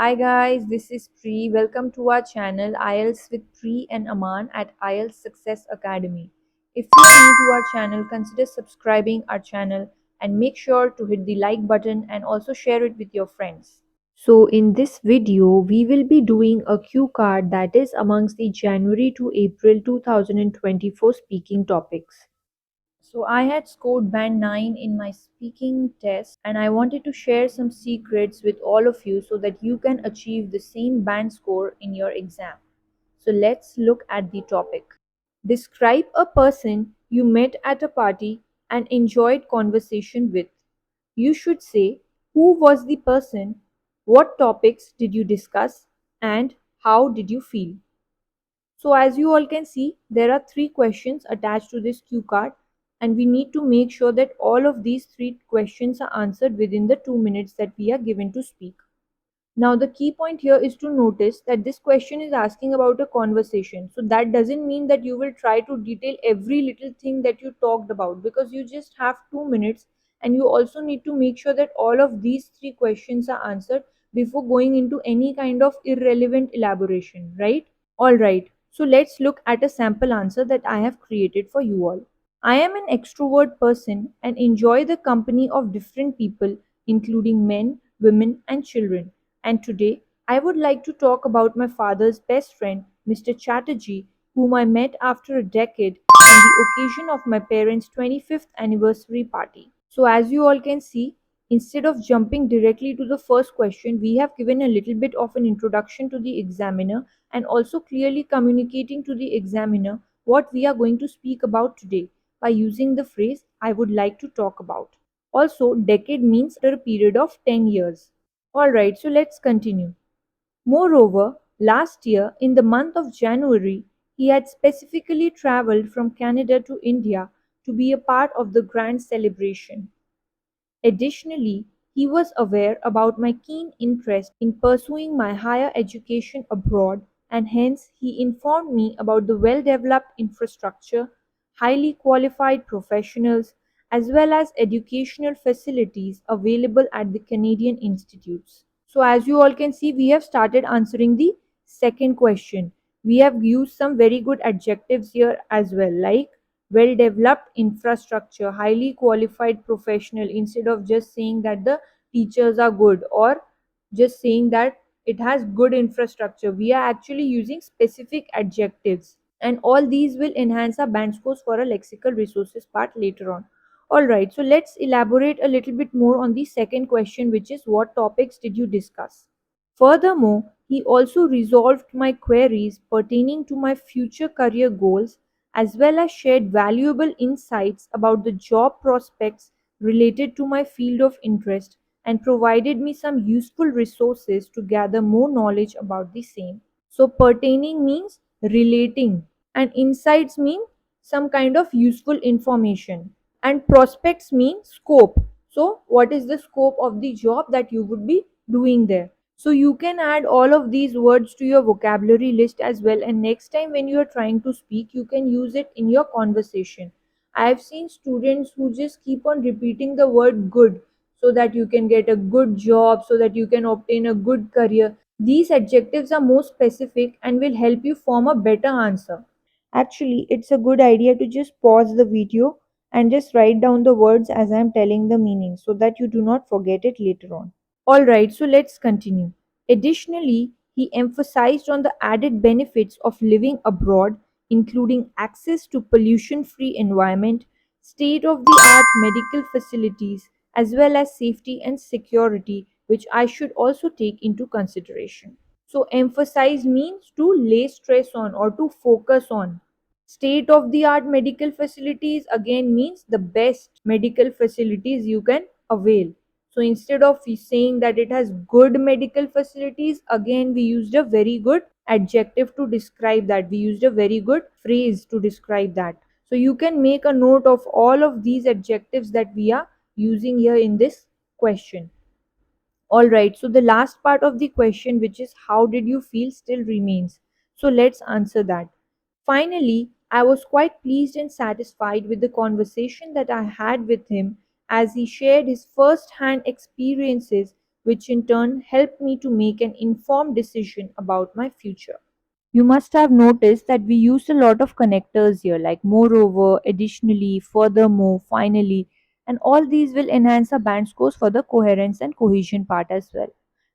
Hi guys, this is Pri. Welcome to our channel IELTS with Pri and Aman at IELTS Success Academy. If you're new to our channel, consider subscribing our channel and make sure to hit the like button and also share it with your friends. So in this video, we will be doing a cue card that is amongst the January to April 2024 speaking topics. So I had scored band 9 in my speaking test and I wanted to share some secrets with all of you so that you can achieve the same band score in your exam. So let's look at the topic. Describe a person you met at a party and enjoyed conversation with. You should say who was the person, what topics did you discuss, and how did you feel. So as you all can see, there are three questions attached to this cue card and we need to make sure that all of these three questions are answered within the 2 minutes that we are given to speak. Now the key point here is to notice that this question is asking about a conversation. So that doesn't mean that you will try to detail every little thing that you talked about because you just have 2 minutes and you also need to make sure that all of these three questions are answered before going into any kind of irrelevant elaboration, right? Alright, so let's look at a sample answer that I have created for you all. I am an extrovert person and enjoy the company of different people, including men, women, and children. And today, I would like to talk about my father's best friend, Mr. Chatterjee, whom I met after a decade on the occasion of my parents' 25th anniversary party. So, as you all can see, instead of jumping directly to the first question, we have given a little bit of an introduction to the examiner and also clearly communicating to the examiner what we are going to speak about today by using the phrase I would like to talk about. Also, decade means a period of 10 years. Alright, so let's continue. Moreover, last year in the month of January, he had specifically traveled from Canada to India to be a part of the grand celebration. Additionally, he was aware about my keen interest in pursuing my higher education abroad and hence he informed me about the well-developed infrastructure, highly qualified professionals, as well as educational facilities available at the Canadian institutes. So as you all can see, we have started answering the second question. We have used some very good adjectives here as well, like well developed infrastructure, highly qualified professional, instead of just saying that the teachers are good or just saying that it has good infrastructure. We are actually using specific adjectives and all these will enhance our band scores for a lexical resources part later on. Alright, so let's elaborate a little bit more on the second question, which is what topics did you discuss? Furthermore, he also resolved my queries pertaining to my future career goals as well as shared valuable insights about the job prospects related to my field of interest and provided me some useful resources to gather more knowledge about the same. So, pertaining means relating, and insights mean some kind of useful information, and prospects mean scope. So, what is the scope of the job that you would be doing there? So you can add all of these words to your vocabulary list as well, and next time when you are trying to speak, you can use it in your conversation. I have seen students who just keep on repeating the word good so that you can get a good job, so that you can obtain a good career. These adjectives are more specific and will help you form a better answer. Actually, it's a good idea to just pause the video and just write down the words as I am telling the meaning so that you do not forget it later on. Alright, so let's continue. Additionally, he emphasized on the added benefits of living abroad, including access to pollution-free environment, state-of-the-art medical facilities, as well as safety and security, which I should also take into consideration. So emphasize means to lay stress on or to focus on. State of the art medical facilities again means the best medical facilities you can avail. So instead of saying that it has good medical facilities, again we used a very good adjective to describe that. We used a very good phrase to describe that. So you can make a note of all of these adjectives that we are using here in this question. Alright, so the last part of the question, which is how did you feel, still remains. So let's answer that. Finally, I was quite pleased and satisfied with the conversation that I had with him as he shared his first hand experiences which in turn helped me to make an informed decision about my future. You must have noticed that we used a lot of connectors here, like moreover, additionally, furthermore, finally, and all these will enhance our band scores for the coherence and cohesion part as well.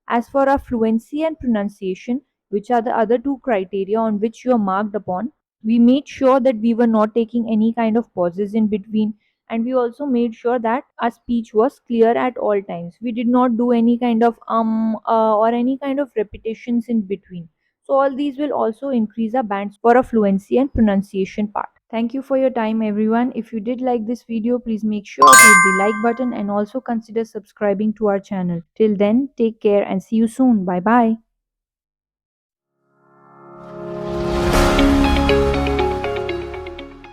As for our fluency and pronunciation, which are the other two criteria on which you are marked upon, we made sure that we were not taking any kind of pauses in between, and we also made sure that our speech was clear at all times. We did not do any kind of or any kind of repetitions in between. So all these will also increase our bands for a fluency and pronunciation part. Thank you for your time everyone. If you did like this video, please make sure to hit the like button and also consider subscribing to our channel. Till then, take care and see you soon. Bye bye.